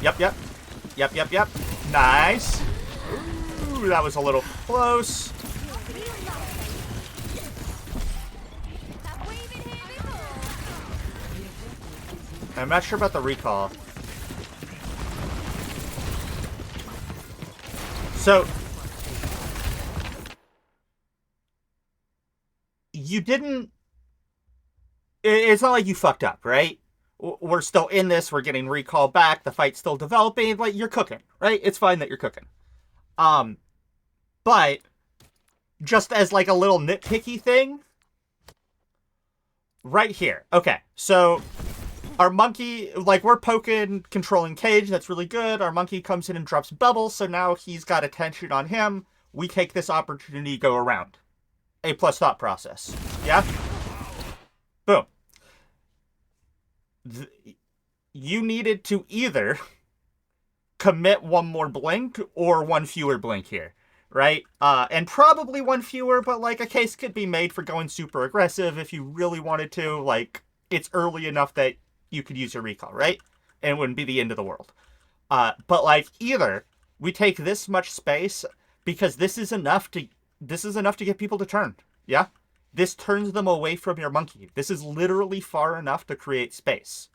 Yep, yep. Yep, yep, yep. Nice. Ooh, that was a little close. I'm not sure about the recall. So, you didn't... It's not like you fucked up, right? We're still in this. We're getting recall back. The fight's still developing. Like, you're cooking, right? It's fine that you're cooking. But just as like a little nitpicky thing, right here. Okay, so our monkey, like, we're poking, controlling cage. That's really good. Our monkey comes in and drops bubbles, so now he's got attention on him. We take this opportunity to go around. A plus thought process. Yeah? Boom. You needed to either commit one more blink or one fewer blink here, right? And probably one fewer, but like a case could be made for going super aggressive if you really wanted to. Like, it's early enough that you could use your recall, right? And it wouldn't be the end of the world. But like, either we take this much space because this is enough to get people to turn. Yeah? This turns them away from your monkey. This is literally far enough to create space.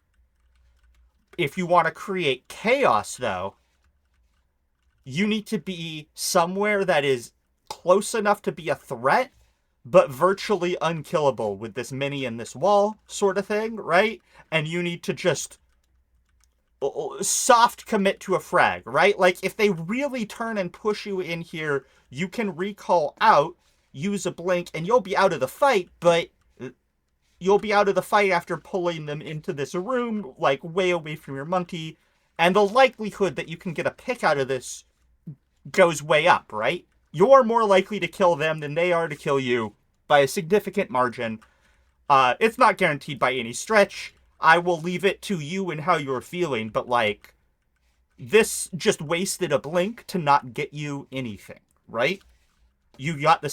If you want to create chaos, though, you need to be somewhere that is close enough to be a threat, but virtually unkillable with this mini and this wall sort of thing, right? And you need to just soft commit to a frag, right? Like, if they really turn and push you in here, you can recall out, use a blink, and you'll be out of the fight, but you'll be out of the fight after pulling them into this room, like, way away from your monkey, and the likelihood that you can get a pick out of this goes way up, right? You're more likely to kill them than they are to kill you by a significant margin. It's not guaranteed by any stretch. I will leave it to you and how you're feeling, but, like, this just wasted a blink to not get you anything, right? You get the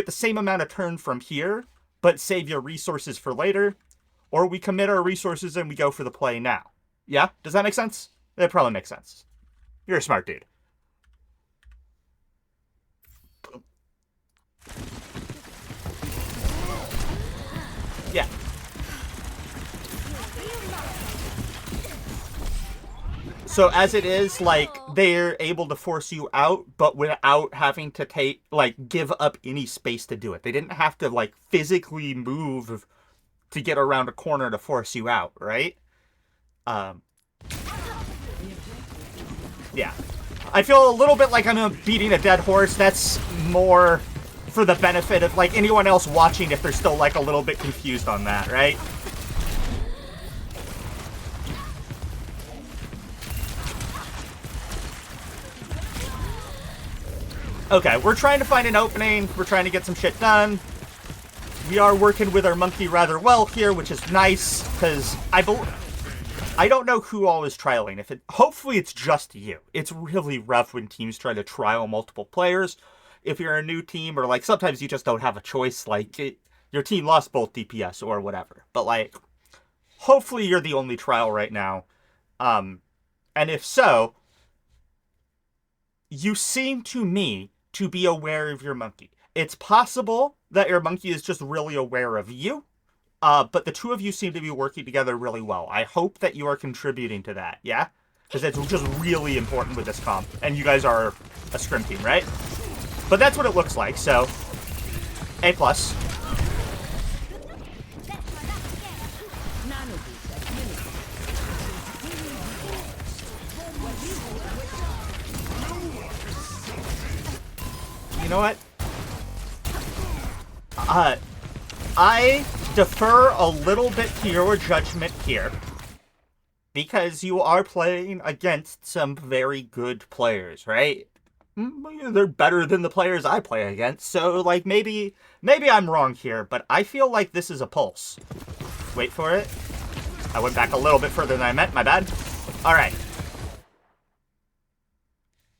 same amount of turn from here, but save your resources for later, or we commit our resources and we go for the play now. Yeah? Does that make sense? That probably makes sense. You're a smart dude. Yeah. So as it is, like, they're able to force you out, but without having to give up any space to do it. They didn't have to, like, physically move to get around a corner to force you out, right? Yeah. I feel a little bit like I'm beating a dead horse. That's more for the benefit of, like, anyone else watching if they're still, like, a little bit confused on that, right? Okay, we're trying to find an opening. We're trying to get some shit done. We are working with our monkey rather well here, which is nice, because I don't know who all is trialing. Hopefully it's just you. It's really rough when teams try to trial multiple players. If you're a new team, or, like, sometimes you just don't have a choice, like, your team lost both DPS or whatever. But, like, hopefully you're the only trial right now. And if so, you seem to me to be aware of your monkey. It's possible that your monkey is just really aware of you, but the two of you seem to be working together really well. I hope that you are contributing to that, yeah? Because it's just really important with this comp, and you guys are a scrim team, right? But that's what it looks like, so A+. You know what? I defer a little bit to your judgment here, because you are playing against some very good players, right? They're better than the players I play against, so, like, maybe I'm wrong here, but I feel like this is a pulse. Wait for it. I went back a little bit further than I meant, my bad. Alright.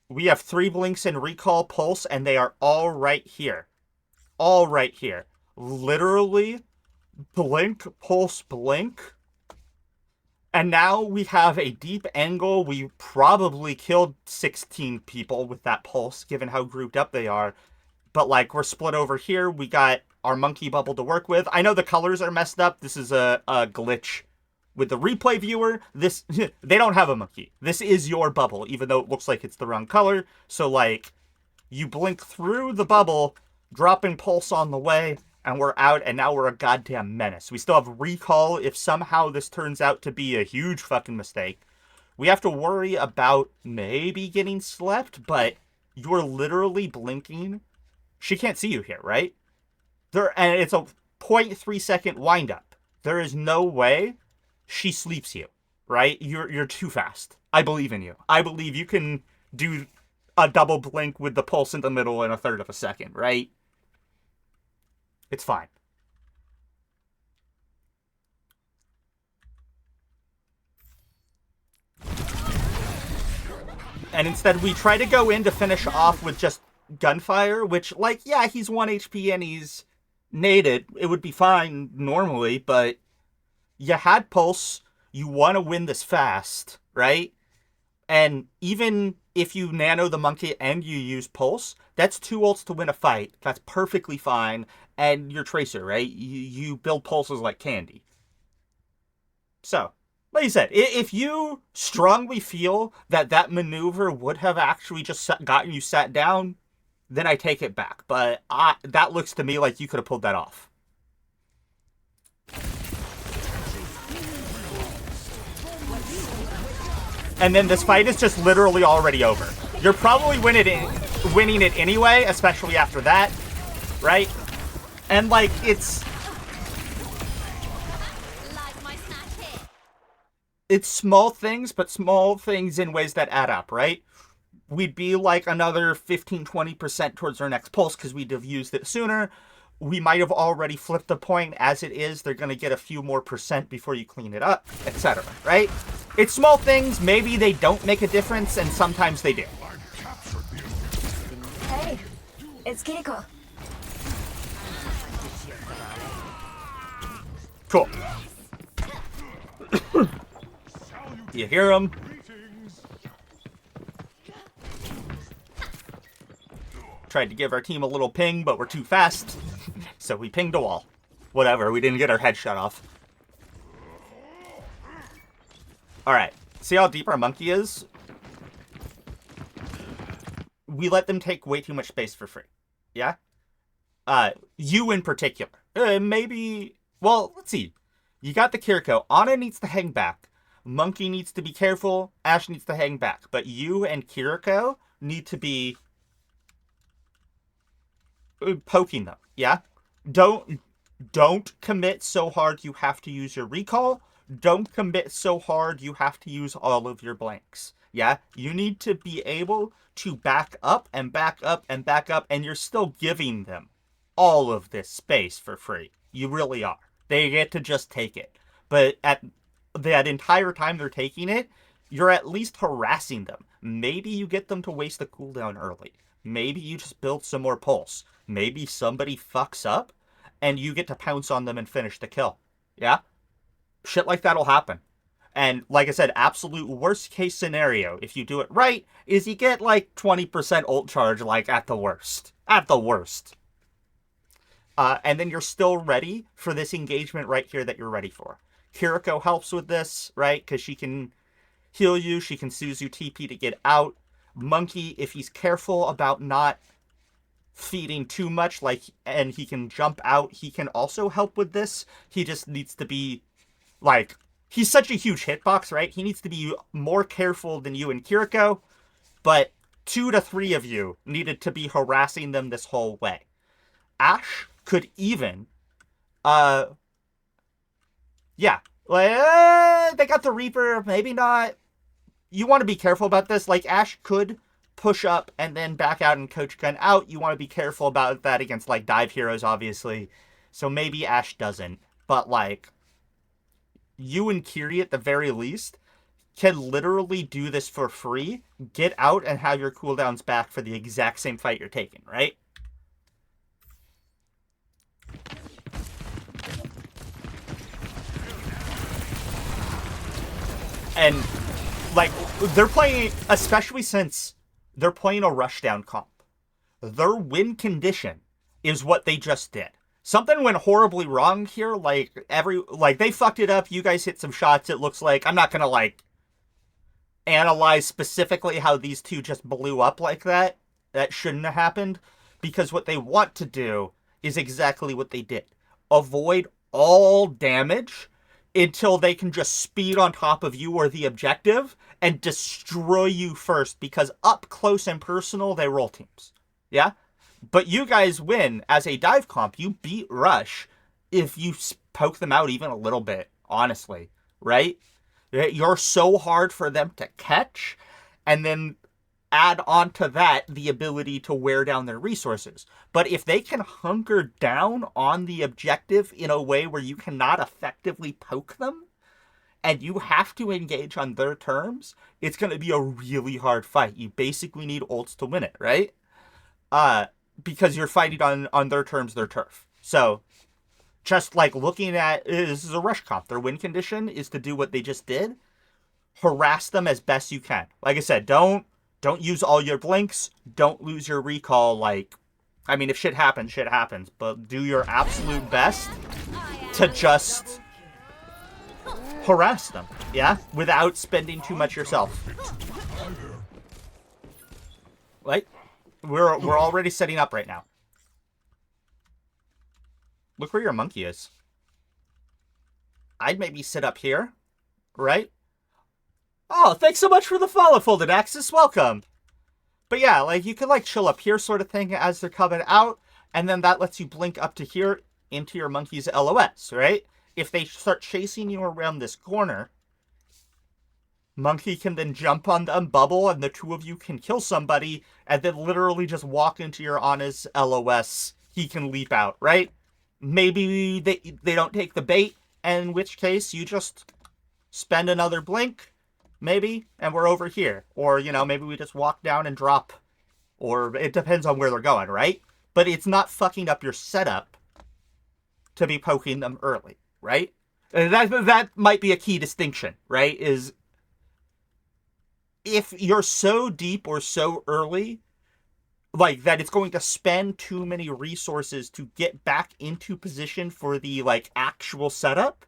We have 3 blinks in recall, pulse, and they are all right here. All right here. Literally, blink, pulse, blink. And now we have a deep angle. We probably killed 16 people with that pulse, given how grouped up they are. But, like, we're split over here. We got our monkey bubble to work with. I know the colors are messed up. This is a glitch with the replay viewer. This they don't have a monkey. This is your bubble, even though it looks like it's the wrong color. So, like, you blink through the bubble, dropping pulse on the way, and we're out, and now we're a goddamn menace. We still have recall if somehow this turns out to be a huge fucking mistake. We have to worry about maybe getting slept, but you're literally blinking. She can't see you here, right? And it's a 0.3 second windup. There is no way she sleeps you, right? You're too fast. I believe in you. I believe you can do a double blink with the pulse in the middle in a third of a second, right? It's fine. And instead we try to go in to finish off with just gunfire, which, like, yeah, he's 1 HP and he's naded. It would be fine normally, but you had pulse. You want to win this fast, right? And even if you nano the monkey and you use pulse, that's 2 ults to win a fight. That's perfectly fine. And you're Tracer, right? You build pulses like candy. So, like you said, if you strongly feel that that maneuver would have actually just gotten you sat down, then I take it back. But that looks to me like you could have pulled that off. And then this fight is just literally already over. You're probably winning it anyway, especially after that, right? And, like, it's small things, but small things in ways that add up, right? We'd be like another 15-20% towards our next pulse because we'd have used it sooner. We might have already flipped the point. As it is, they're going to get a few more percent before you clean it up, etc., right? It's small things. Maybe they don't make a difference, and sometimes they do. Hey, it's Kiriko. Cool. You hear him? Tried to give our team a little ping, but we're too fast. So we pinged a wall. Whatever, we didn't get our head shut off. Alright, see how deep our monkey is? We let them take way too much space for free. Yeah? You in particular. Maybe... Well, let's see. You got the Kiriko. Ana needs to hang back. Monkey needs to be careful. Ash needs to hang back. But you and Kiriko need to be poking them. Yeah? Don't commit so hard you have to use your recall. Don't commit so hard you have to use all of your blanks. Yeah? You need to be able to back up and back up and back up, and you're still giving them all of this space for free. You really are. They get to just take it. But at that entire time they're taking it, you're at least harassing them. Maybe you get them to waste the cooldown early. Maybe you just build some more pulse. Maybe somebody fucks up, and you get to pounce on them and finish the kill. Yeah? Shit like that'll happen. And like I said, absolute worst case scenario, if you do it right, is you get like 20% ult charge, like at the worst. At the worst. And then you're still ready for this engagement right here that you're ready for. Kiriko helps with this, right? Because she can heal you, she can Suzu TP to get out. Monkey, if he's careful about not feeding too much, and he can jump out, he can also help with this. He just needs to be, like, he's such a huge hitbox, right? He needs to be more careful than you and Kiriko, but 2 to 3 of you needed to be harassing them this whole way. Ash could even, yeah, they got the Reaper, maybe not. You want to be careful about this. Like, Ash could push up and then back out and coach gun out. You want to be careful about that against, like, dive heroes, obviously. So maybe Ash doesn't. But, like, you and Kiri, at the very least, can literally do this for free, get out, and have your cooldowns back for the exact same fight you're taking, right? And, like, they're playing, especially since they're playing a rushdown comp. Their win condition is what they just did. Something went horribly wrong here. Like, they fucked it up. You guys hit some shots. It looks like, I'm not gonna, like, analyze specifically how these two just blew up like that. That shouldn't have happened. Because what they want to do is exactly what they did. Avoid all damage until they can just speed on top of you or the objective and destroy you first, because up close and personal, they roll teams. Yeah? But you guys win as a dive comp. You beat Rush if you poke them out even a little bit, honestly. Right? You're so hard for them to catch, and then add on to that the ability to wear down their resources. But if they can hunker down on the objective in a way where you cannot effectively poke them, and you have to engage on their terms, it's going to be a really hard fight. You basically need ults to win it, right? Because you're fighting on their terms, their turf. So, just like looking at, this is a rush comp. Their win condition is to do what they just did. Harass them as best you can. Like I said, don't use all your blinks. Don't lose your recall. Like, I mean, if shit happens, but do your absolute best to just harass them, yeah? Without spending too much yourself. Like, we're already setting up right now. Look where your monkey is. I'd maybe sit up here, right? Oh, thanks so much for the follow, Folded Axis. Welcome. But yeah, like, you could, like, chill up here sort of thing as they're coming out, and then that lets you blink up to here into your monkey's LOS, right? If they start chasing you around this corner, Monkey can then jump on them, bubble, and the two of you can kill somebody, and then literally just walk into your Ana's LOS. He can leap out, right? Maybe they don't take the bait, in which case you just spend another blink, maybe, and we're over here. Or, you know, maybe we just walk down and drop. Or it depends on where they're going, right? But it's not fucking up your setup to be poking them early, right? And that might be a key distinction, right? Is if you're so deep or so early, like, that it's going to spend too many resources to get back into position for the, like, actual setup,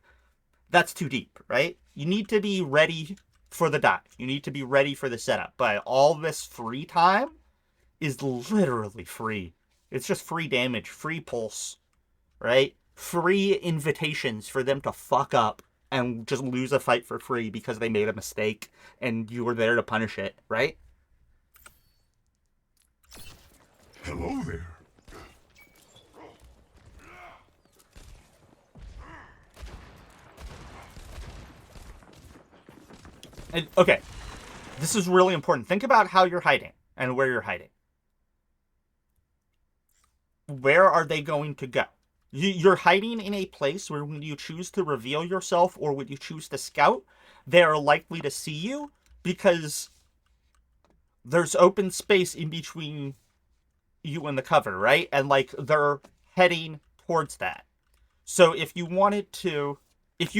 that's too deep, right? You need to be ready for the dive. You need to be ready for the setup. But all this free time is literally free. It's just free damage, free pulse, right? Free invitations for them to fuck up and just lose a fight for free because they made a mistake and you were there to punish it, right? Hello there. And, okay, this is really important. Think about how you're hiding and where you're hiding. Where are they going to go? You're hiding in a place where when you choose to reveal yourself or when you choose to scout, they are likely to see you because there's open space in between you and the cover, right? And, like, they're heading towards that. So if you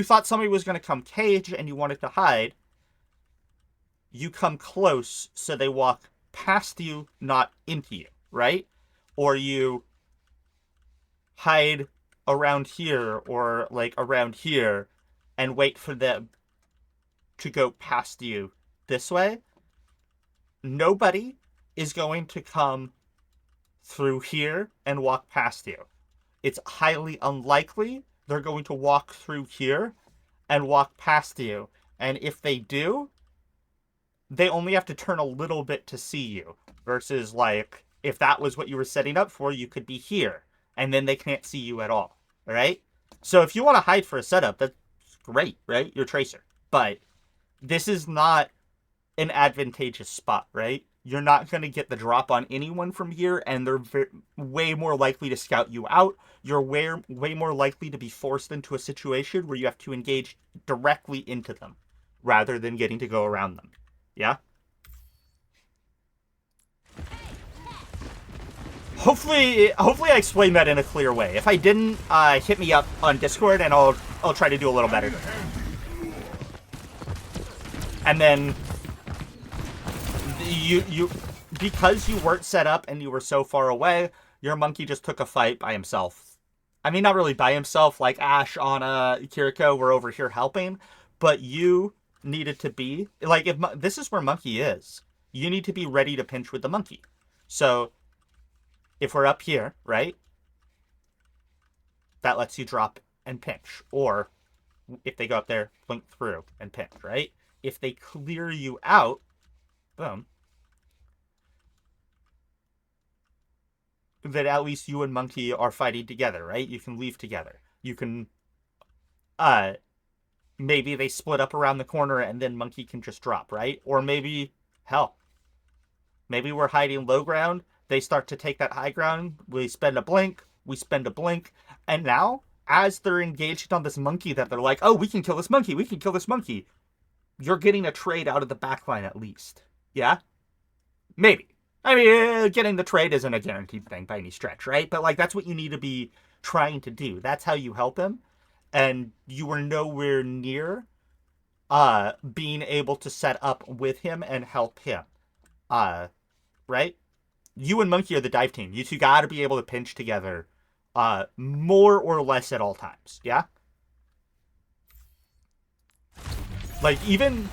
thought somebody was going to come cage and you wanted to hide, you come close so they walk past you, not into you, right? Or you hide around here or, like, around here and wait for them to go past you this way. Nobody is going to come through here and walk past you. It's highly unlikely they're going to walk through here and walk past you. And if they do, they only have to turn a little bit to see you. Versus, like, if that was what you were setting up for, you could be here. And then they can't see you at all. Right? So if you want to hide for a setup, that's great, right? You're Tracer. But this is not an advantageous spot, right? You're not going to get the drop on anyone from here, and they're way more likely to scout you out. You're way more likely to be forced into a situation where you have to engage directly into them, rather than getting to go around them. Yeah? Hopefully I explained that in a clear way. If I didn't, hit me up on Discord, and I'll try to do a little better. And then you because you weren't set up and you were so far away, your monkey just took a fight by himself. I mean, not really by himself, like Ash, Anna, Kiriko were over here helping, but you needed to be, like, if this is where monkey is, you need to be ready to pinch with the monkey. So, if we're up here, right, that lets you drop and pinch. Or, if they go up there, blink through and pinch, right? If they clear you out, boom, that at least you and monkey are fighting together, right? You can leave together. You can, maybe they split up around the corner and then monkey can just drop, right? Or maybe, hell, maybe we're hiding low ground. They start to take that high ground. We spend a blink. And now, as they're engaged on this monkey that they're like, oh, we can kill this monkey. You're getting a trade out of the backline at least. Yeah? Maybe. I mean, getting the trade isn't a guaranteed thing by any stretch, right? But, like, that's what you need to be trying to do. That's how you help him. And you were nowhere near being able to set up with him and help him. Right? You and Monkey are the dive team. You two gotta be able to pinch together more or less at all times. Yeah? Like, even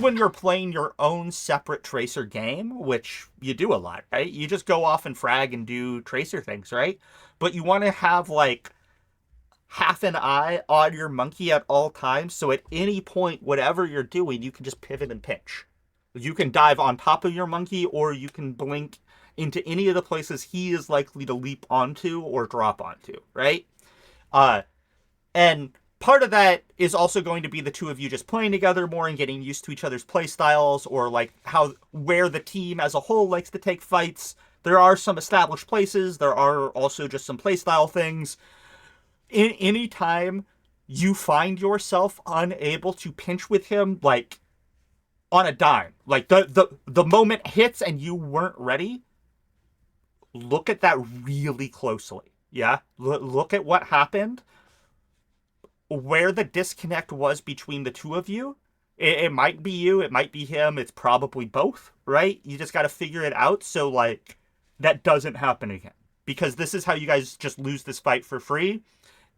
when you're playing your own separate Tracer game, which you do a lot, right? You just go off and frag and do Tracer things, right? But you want to have, like, half an eye on your monkey at all times, so at any point, whatever you're doing, you can just pivot and pinch. You can dive on top of your monkey, or you can blink into any of the places he is likely to leap onto or drop onto, right? And part of that is also going to be the two of you just playing together more and getting used to each other's play styles, or like where the team as a whole likes to take fights. There are some established places. There are also just some playstyle things. In any time you find yourself unable to pinch with him, like on a dime, like the moment hits and you weren't ready, look at that really closely. Yeah, look at what happened, where the disconnect was between the two of you. It might be you, it might be him, it's probably both, right? You just got to figure it out so, like, that doesn't happen again. Because this is how you guys just lose this fight for free,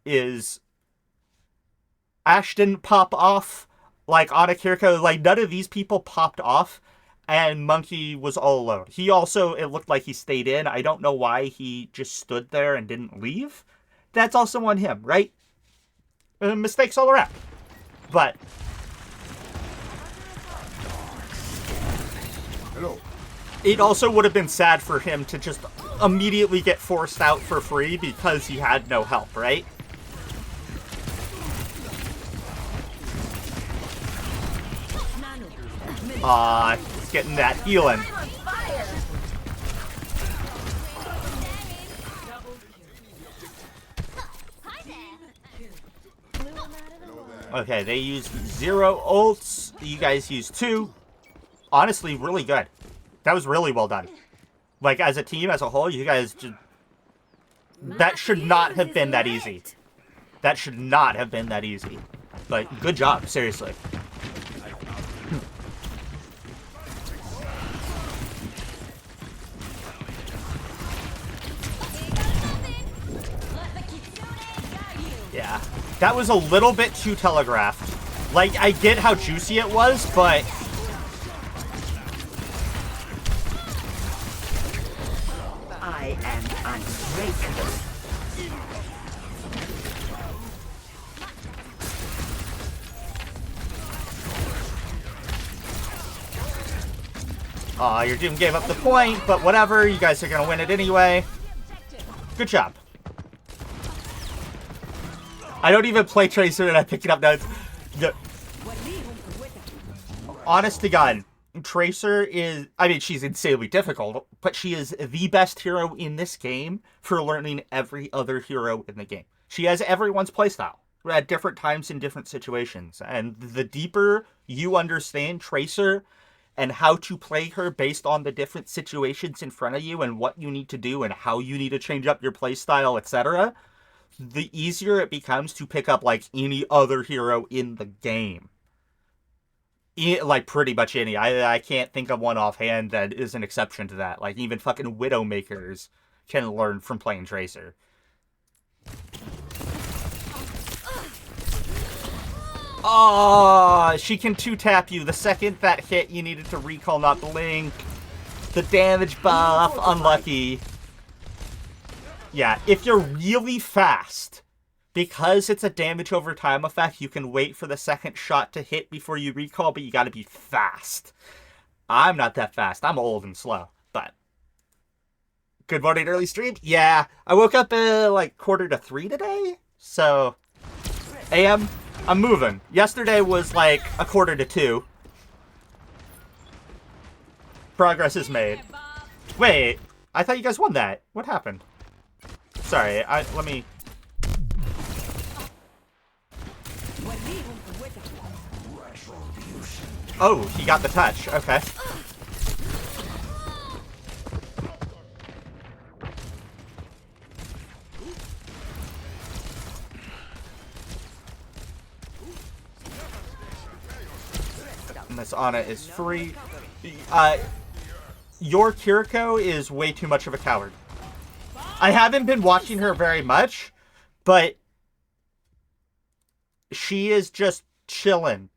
is Ash didn't pop off, like, Anna, Kiriko, like, none of these people popped off, and Monkey was all alone. He also, it looked like he stayed in. I don't know why he just stood there and didn't leave. That's also on him, right? Mistakes all around. But Hello. it also would have been sad for him to just immediately get forced out for free because he had no help, right? He's getting that healing. Okay, they use 0 ults. You guys use 2. Honestly, really good. That was really well done. Like, as a team, as a whole, you guys just... That should not have been that easy. That should not have been that easy. But good job, seriously. Yeah. That was a little bit too telegraphed. Like, I get how juicy it was, but... I am unbreakable. Aw, your Doom gave up the point, but whatever. You guys are gonna win it anyway. Good job. I don't even play Tracer and I pick it up now. Honest to God, Tracer is... I mean, she's insanely difficult, but she is the best hero in this game for learning every other hero in the game. She has everyone's playstyle at different times in different situations. And the deeper you understand Tracer and how to play her based on the different situations in front of you and what you need to do and how you need to change up your playstyle, etc., the easier it becomes to pick up, like, any other hero in the game. Like, pretty much any. I can't think of one offhand that is an exception to that. Like, even fucking Widowmakers can learn from playing Tracer. Oh, she can 2-tap you. The second that hit, you needed to recall, not blink. The damage buff, unlucky. Yeah, if you're really fast, because it's a damage over time effect, you can wait for the second shot to hit before you recall, but you gotta be fast. I'm not that fast. I'm old and slow, but... Good morning, early stream? Yeah, I woke up like 2:45 today, so... AM, I'm moving. Yesterday was like 1:45. Progress is made. Wait, I thought you guys won that. What happened? Sorry, let me... Oh, he got the touch. Okay. And this Ana is free. Your Kiriko is way too much of a coward. I haven't been watching her very much, but she is just chilling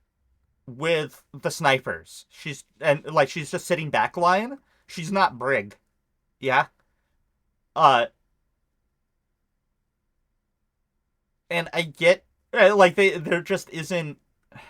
with the snipers. She's just sitting back line. She's not Brig. Yeah. And I get like there just isn't. I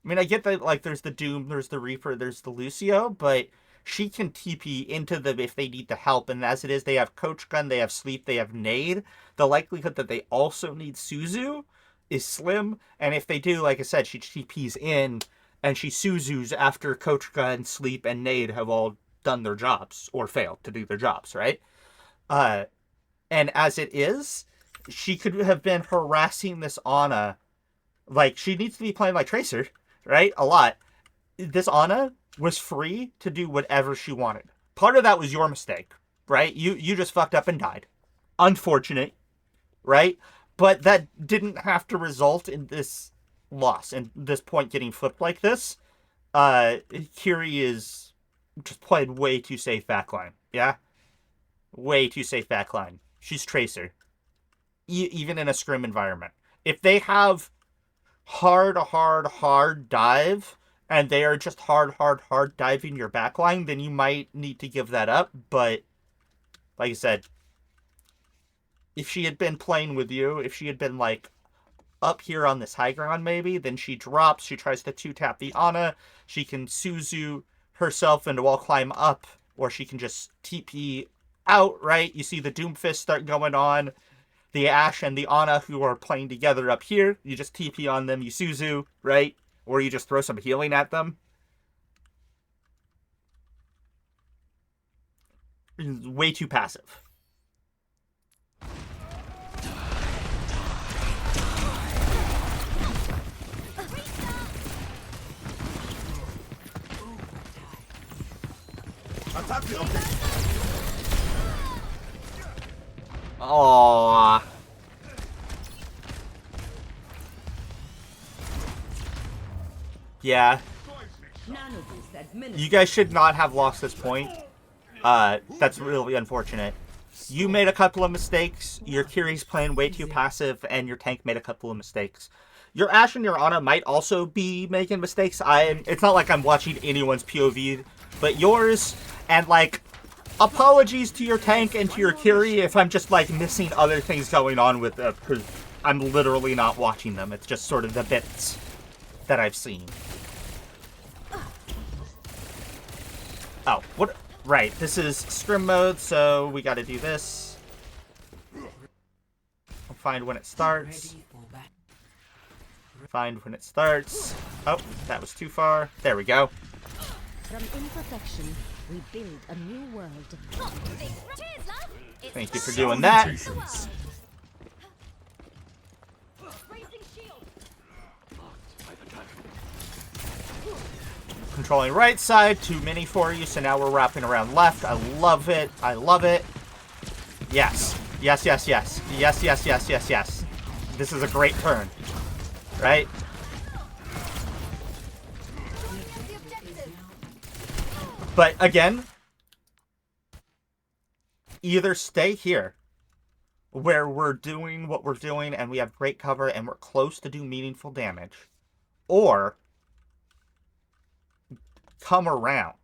mean, I get that like there's the Doom, there's the Reaper, there's the Lucio, but she can TP into them if they need the help. And as it is, they have Coach Gun, they have Sleep, they have Nade. The likelihood that they also need Suzu is slim. And if they do, like I said, she TPs in and she Suzus after Coach Gun, Sleep, and Nade have all done their jobs or failed to do their jobs, right? And as it is, she could have been harassing this Ana. Like, she needs to be playing like Tracer, right? A lot. This Ana was free to do whatever she wanted. Part of that was your mistake, right? You just fucked up and died. Unfortunate, right? But that didn't have to result in this loss and this point getting flipped like this. Kiri is just playing way too safe backline, yeah? Way too safe backline. She's Tracer. Even in a scrim environment. If they have hard dive, and they are just hard diving your backline, then you might need to give that up. But, like I said, if she had been playing with you, if she had been, like, up here on this high ground maybe, then she drops, she tries to 2-tap the Ana, she can Suzu herself into wall climb up, or she can just TP out, right? You see the Doomfist start going on. The Ashe and the Ana who are playing together up here, you just TP on them, you Suzu, right? Or you just throw some healing at them. Way too passive. Aww. Yeah. You guys should not have lost this point. That's really unfortunate. You made a couple of mistakes, your Kiri's playing way too passive, and your tank made a couple of mistakes. Your Ashe and your Ana might also be making mistakes. It's not like I'm watching anyone's POV, but yours, and like, apologies to your tank and to your Kiri if I'm just like missing other things going on with it, because I'm literally not watching them. It's just sort of the bits that I've seen. Oh, what? Right, this is scrim mode, so we gotta do this. I'll find when it starts. Find when it starts. Oh, that was too far. There we go. From imperfection, we build a new world. Thank you for doing that. Controlling right side, too many for you, so now we're wrapping around left. I love it. I love it. Yes. Yes, yes, yes. Yes, yes, yes, yes, yes. This is a great turn. Right? But again, either stay here, where we're doing what we're doing and we have great cover and we're close to do meaningful damage, or come around.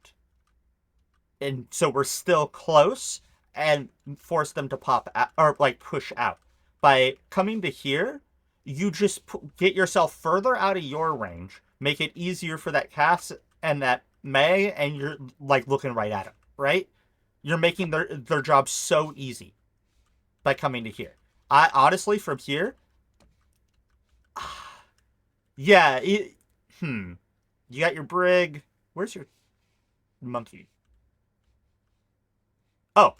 And so we're still close and force them to pop out, or like push out. By coming to here, you just get yourself further out of your range, make it easier for that Cass and that May, and you're like looking right at them, right? You're making their job so easy by coming to here. I honestly, from here, yeah, you got your Brig. Where's your monkey? Oh,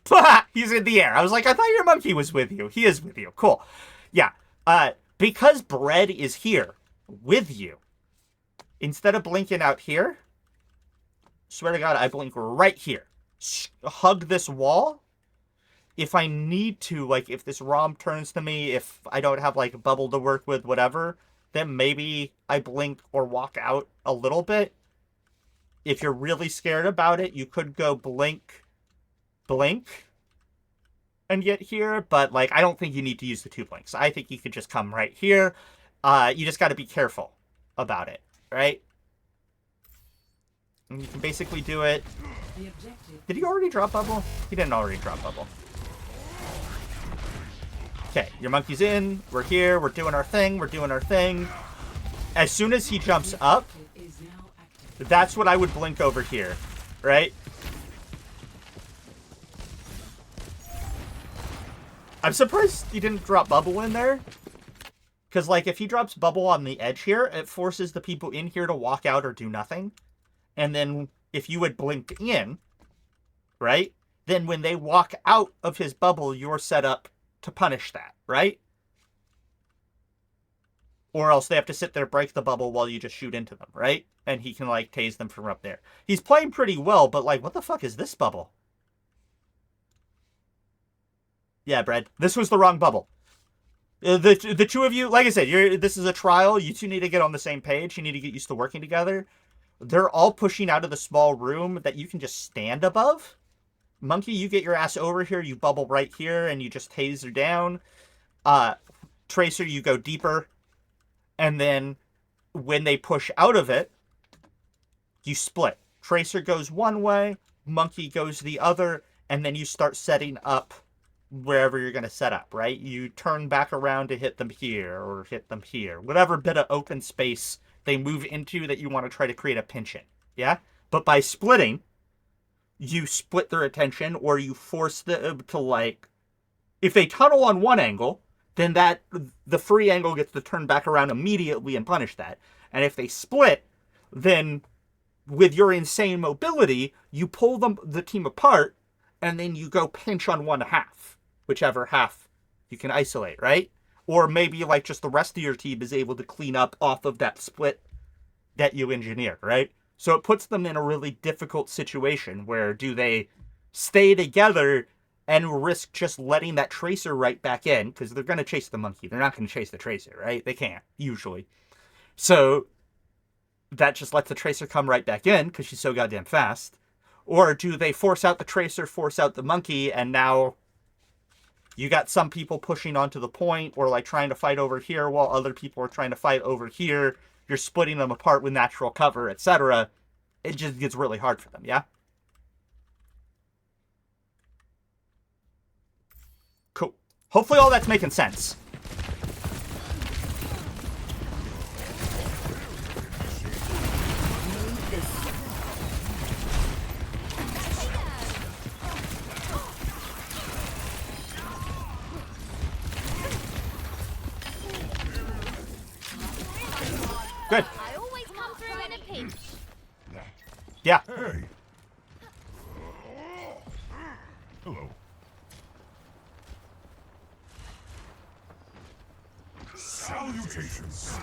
he's in the air. I was like, I thought your monkey was with you. He is with you. Cool. Yeah. Because bread is here with you, instead of blinking out here, swear to God, I blink right here. Hug this wall. If I need to, like, if this ROM turns to me, if I don't have, like, a bubble to work with, whatever, then maybe I blink or walk out a little bit. If you're really scared about it, you could go blink, and get here, but, like, I don't think you need to use the 2 blinks. I think you could just come right here. You just got to be careful about it, right? And you can basically do it. Did he already drop bubble? He didn't already drop bubble. Okay, your monkey's in. We're here. We're doing our thing. We're doing our thing. As soon as he jumps up, that's what I would blink over here, right? I'm surprised he didn't drop bubble in there. Because, like, if he drops bubble on the edge here, it forces the people in here to walk out or do nothing. And then if you would blink in, right? Then when they walk out of his bubble, you're set up to punish that, right? Or else they have to sit there, break the bubble while you just shoot into them, right? And he can, like, tase them from up there. He's playing pretty well, but, like, what the fuck is this bubble? Yeah, Brad, this was the wrong bubble. The two of you, like I said, this is a trial. You two need to get on the same page. You need to get used to working together. They're all pushing out of the small room that you can just stand above. Monkey, you get your ass over here. You bubble right here, and you just taser down. Tracer, you go deeper. And then when they push out of it, you split. Tracer goes one way, Monkey goes the other, and then you start setting up wherever you're going to set up, right? You turn back around to hit them here or hit them here. Whatever bit of open space they move into that you want to try to create a pinch in, yeah? But by splitting, you split their attention, or you force them to, like, if they tunnel on one angle, then the free angle gets to turn back around immediately and punish that. And if they split, then with your insane mobility, you pull the team apart, and then you go pinch on one half, whichever half you can isolate, right? Or maybe, like, just the rest of your team is able to clean up off of that split that you engineered, right? So it puts them in a really difficult situation where do they stay together and risk just letting that Tracer right back in, because they're going to chase the monkey. They're not going to chase the Tracer, right? They can't, usually. So that just lets the Tracer come right back in, because she's so goddamn fast. Or do they force out the Tracer, force out the monkey, and now you got some people pushing onto the point, or, like, trying to fight over here while other people are trying to fight over here. You're splitting them apart with natural cover, etc. It just gets really hard for them, yeah? Cool. Hopefully all that's making sense. Good. I always come through in a pinch. Yeah. Hey. Hello. Salutations.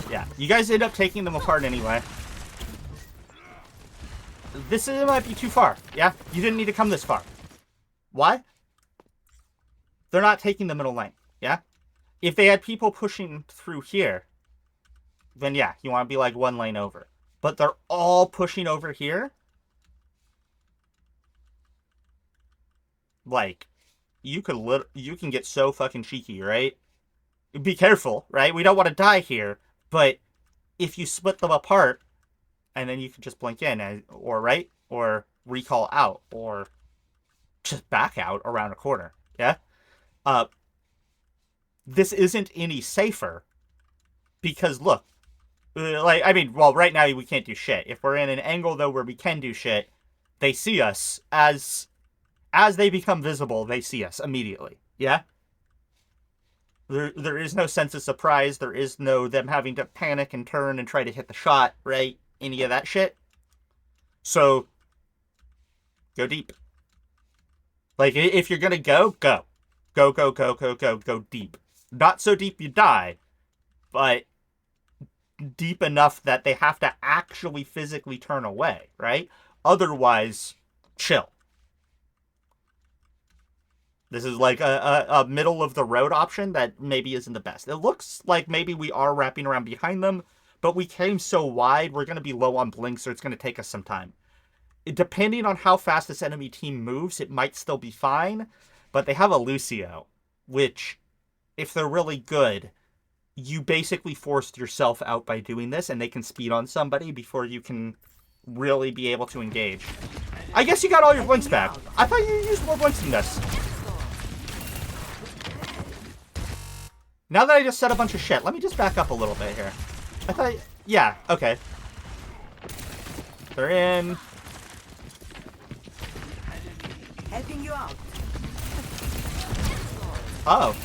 Yeah. You guys end up taking them apart anyway. Might be too far. Yeah? You didn't need to come this far. Why? They're not taking the middle lane. Yeah? If they had people pushing through here, then yeah, you want to be like one lane over. but they're all pushing over here. Like, you can get so fucking cheeky, right? Be careful, right? We don't want to die here, but if you split them apart, and then you can just blink in, or right, or recall out, or just back out around a corner, yeah? This isn't any safer, because look, like, I mean, well, right now we can't do shit. If we're in an angle, though, where we can do shit, they see us. As they become visible, they see us immediately, yeah? There is no sense of surprise. There is no them having to panic and turn and try to hit the shot, right? Any of that shit. So, go deep. Like, if you're gonna go, go. Go, go, go, go, go, go deep. Not so deep you die, but deep enough that they have to actually physically turn away, right? Otherwise, chill. This is like a middle of the road option that maybe isn't the best. It looks like maybe we are wrapping around behind them, but we came so wide, we're going to be low on blink, so it's going to take us some time. Depending on how fast this enemy team moves, it might still be fine, but they have a Lucio, which, if they're really good, you basically forced yourself out by doing this, and they can speed on somebody before you can really be able to engage. I guess you got all your blinks back. I thought you used more blinks than this. Now that I just said a bunch of shit, let me just back up a little bit here. I thought... Yeah, okay. They're in. Helping you out. Oh.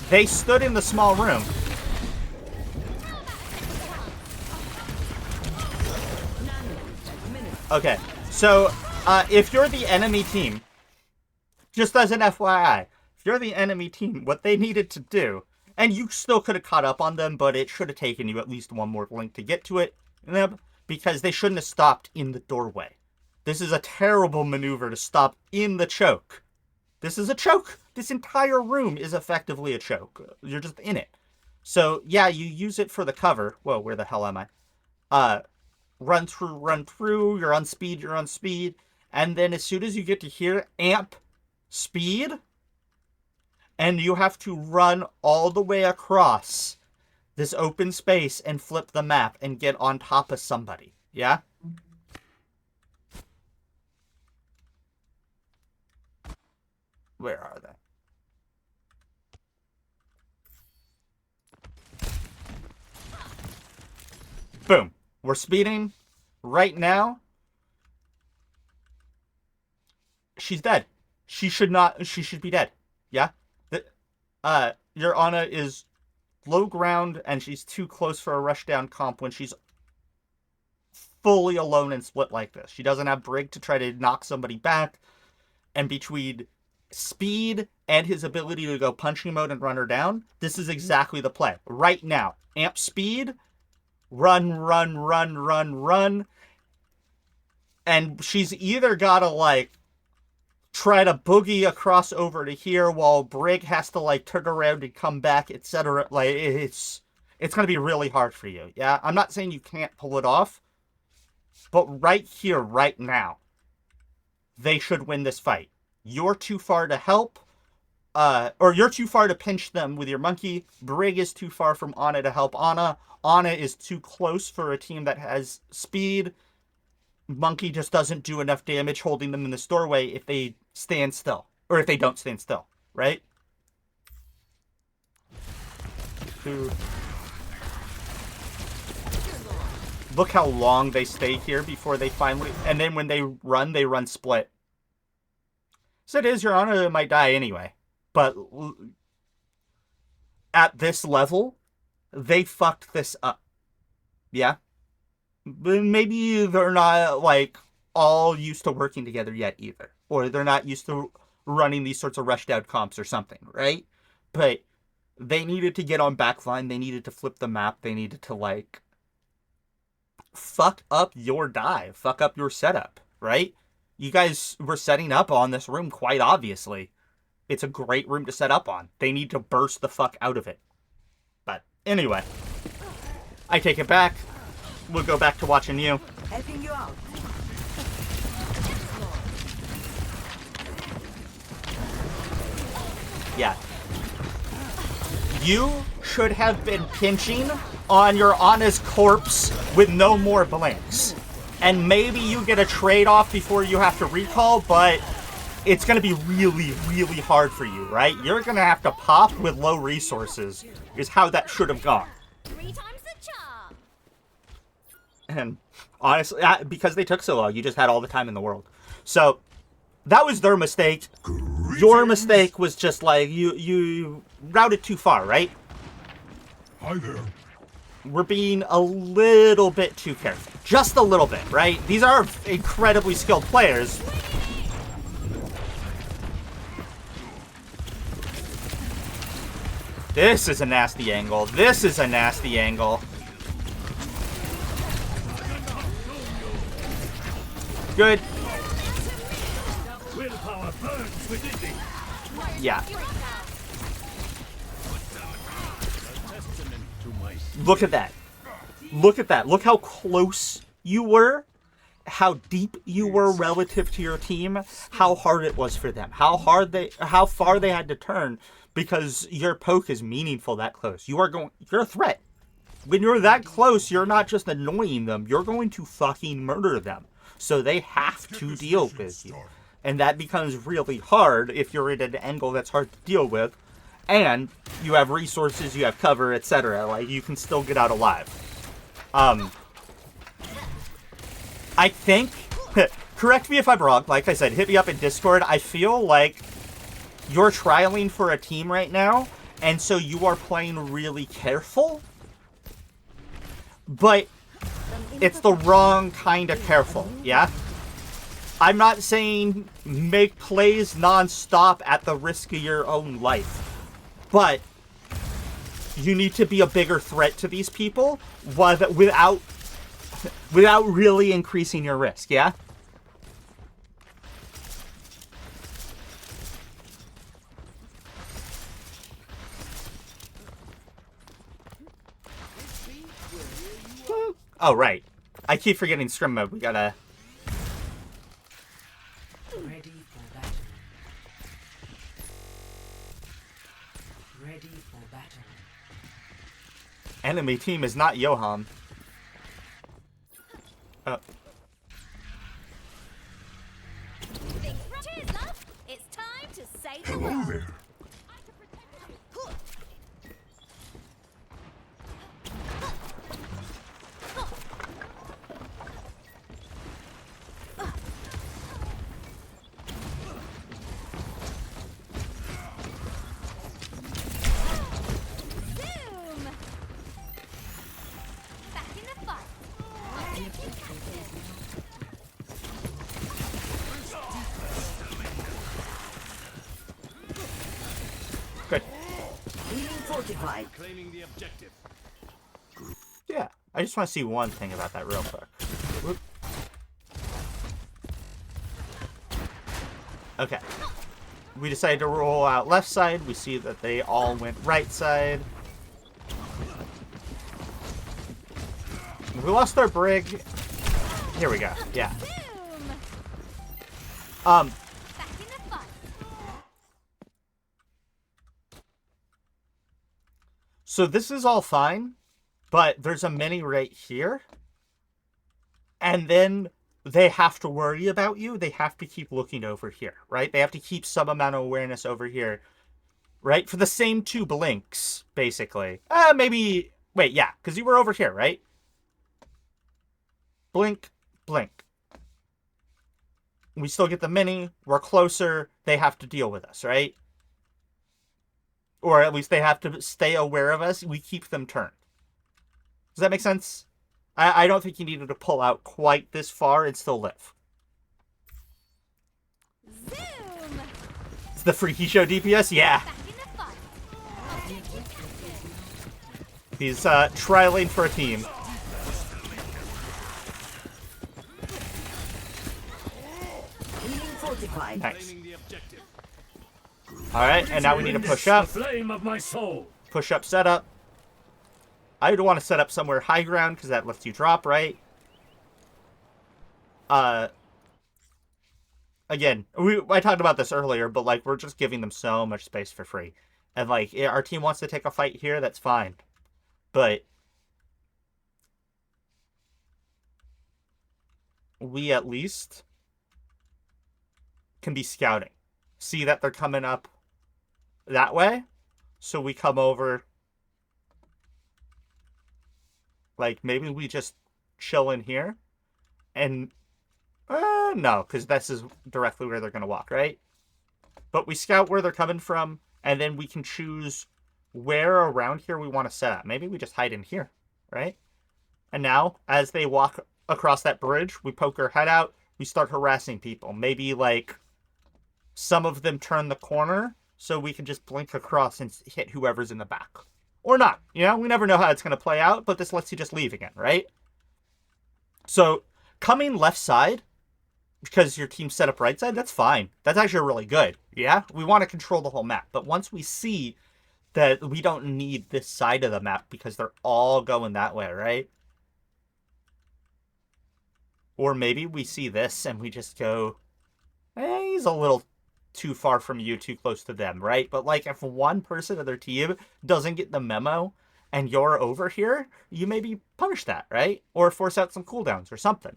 They stood in the small room. Okay, so if you're the enemy team, just as an FYI, if you're the enemy team, what they needed to do, and you still could have caught up on them, but it should have taken you at least one more blink to get to it, because they shouldn't have stopped in the doorway. This is a terrible maneuver to stop in the choke. This is a choke. This entire room is effectively a choke. You're just in it. So, yeah, you use it for the cover. Whoa, where the hell am I? Run through, you're on speed. And then as soon as you get to here, amp speed, and you have to run all the way across this open space and flip the map and get on top of somebody. Yeah? Where are they? Boom. We're speeding right now. She's dead. She should be dead. Yeah? Your Ana is low ground, and she's too close for a rushdown comp when she's fully alone and split like this. She doesn't have Brig to try to knock somebody back, and between speed and his ability to go punching mode and run her down, this is exactly the play. Right now, amp speed, run, and she's either gotta, like, try to boogie across over to here while Brig has to, like, turn around and come back, etc. Like, it's gonna be really hard for you, yeah? I'm not saying you can't pull it off, but right here, right now, they should win this fight. You're too far to help, or you're too far to pinch them with your monkey. Brig is too far from Ana to help Ana. Ana is too close for a team that has speed. Monkey just doesn't do enough damage holding them in this doorway if they stand still. Or if they don't stand still, right? Dude. Look how long they stay here before they finally... And then when they run split. So it is, your Ana might die anyway. But at this level, they fucked this up. Yeah? Maybe they're not, like, all used to working together yet either. Or they're not used to running these sorts of rushed out comps or something, right? But they needed to get on backline. They needed to flip the map. They needed to, like, fuck up your dive. Fuck up your setup, right? You guys were setting up on this room quite obviously. It's a great room to set up on. They need to burst the fuck out of it. But anyway, I take it back. We'll go back to watching you. Helping you out. Yeah. You should have been pinching on your Ana's corpse with no more blinks. And maybe you get a trade-off before you have to recall, but it's going to be really, really hard for you, right? You're going to have to pop with low resources, is how that should have gone. 3 times the charm. And honestly, because they took so long, you just had all the time in the world. So, that was their mistake. Your mistake was just like, you routed too far, right? Hi there. We're being a little bit too careful. Just a little bit, right? These are incredibly skilled players. This is a nasty angle. This is a nasty angle. Good. Willpower burns within me. Yeah. Testament to my Look at that. Look at that. Look how close you were. How deep you were relative to your team. How hard it was for them. How far they had to turn because your poke is meaningful that close. You're a threat. When you're that close, you're not just annoying them. You're going to fucking murder them. So they have to deal with you. And that becomes really hard if you're in an angle that's hard to deal with. And you have resources, you have cover, etc. Like, you can still get out alive. I think, correct me if I'm wrong, like I said, hit me up in Discord. I feel like you're trialing for a team right now, and so you are playing really careful. But it's the wrong kind of careful, yeah? I'm not saying make plays non-stop at the risk of your own life. But you need to be a bigger threat to these people without really increasing your risk, yeah? Oh, right. I keep forgetting scrim mode. We gotta... Ready for battle. Ready for battle. Enemy team is not Johan. Oh. Cheers, love. It's time to save the Hello world. there. Boom. Back in the fight. Good. Being fortified. Claiming the objective. Yeah. I just want to see one thing about that real quick. Whoop. Okay. We decided to roll out left side. We see that they all went right side. We lost our brig. Here we go. Yeah. Boom. Back in the fight. So this is all fine, but there's a mini right here. And then they have to worry about you. They have to keep looking over here, right? They have to keep some amount of awareness over here, right? For the same 2 blinks, basically. Maybe... Wait, yeah, because you were over here, right? Blink, blink. We still get the mini. We're closer. They have to deal with us, right? Or at least they have to stay aware of us. We keep them turned. Does that make sense? I don't think you needed to pull out quite this far and still live. Zoom. It's the Freaky Show DPS? Yeah. Back in the fight. He's trialing for a team. Being fortified. Nice. Claiming the objective. Alright, and now we need to push up. The flame of my soul. Push up setup. I'd want to set up somewhere high ground because that lets you drop, right? Again, I talked about this earlier, but like we're just giving them so much space for free. And like our team wants to take a fight here, that's fine. But we at least can be scouting. See that they're coming up that way, so we come over. Like maybe we just chill in here, and no, because this is directly where they're gonna walk, right? But we scout where they're coming from, and then we can choose where around here we want to set up. Maybe we just hide in here, right? And now, as they walk across that bridge, we poke our head out, we start harassing people. Maybe like some of them turn the corner, so we can just blink across and hit whoever's in the back. Or not, you know? We never know how it's going to play out, but this lets you just leave again, right? So, coming left side, because your team's set up right side, that's fine. That's actually really good, yeah? We want to control the whole map, but once we see that we don't need this side of the map because they're all going that way, right? Or maybe we see this and we just go, he's a little too far from you, too close to them, right? But like if one person of their team doesn't get the memo and you're over here, you maybe punish that, right? Or force out some cooldowns or something.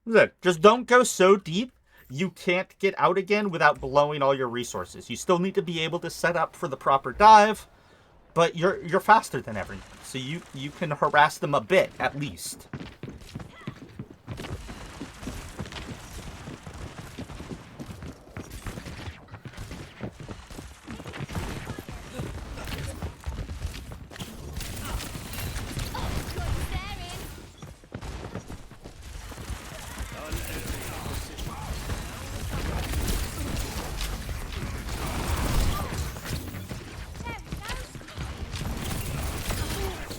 Good. Just don't go so deep you can't get out again without blowing all your resources. You still need to be able to set up for the proper dive, but you're faster than everyone, so you can harass them a bit at least.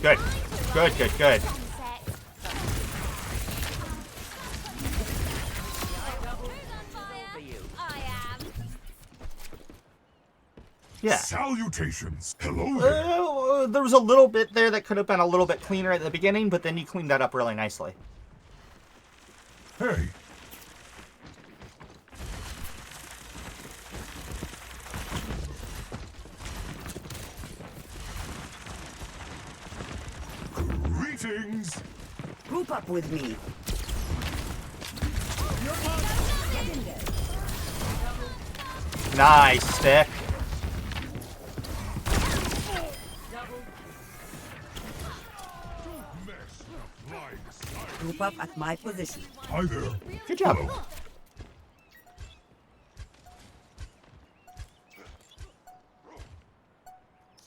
Good. Good, good, good. Yeah. Salutations. Hello there. There was a little bit there that could have been a little bit cleaner at the beginning, but then you cleaned that up really nicely. Hey. Greetings. Group up with me. Nice, stick. Group up at my position. Hi there. Good job. Hello.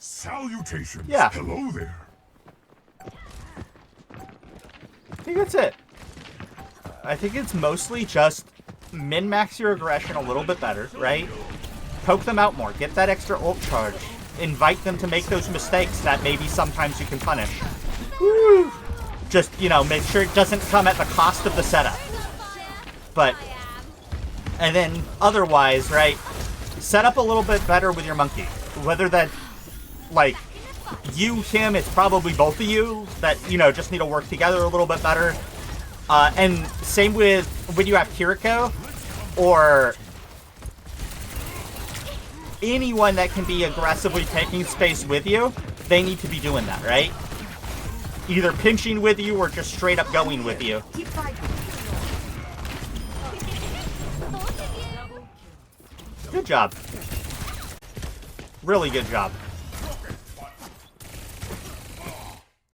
Salutations. Yeah. Hello there. I think that's it. I think it's mostly just min-max your aggression a little bit better, right? Poke them out more. Get that extra ult charge. Invite them to make those mistakes that maybe sometimes you can punish. Woo! Just, you know, make sure it doesn't come at the cost of the setup. But, and then otherwise, right, set up a little bit better with your monkey. Whether that, like, you, him, it's probably both of you that, you know, just need to work together a little bit better. And same with when you have Kiriko or anyone that can be aggressively taking space with you, they need to be doing that, right? Either pinching with you or just straight up going with you. Keep fighting. Good job. Really good job.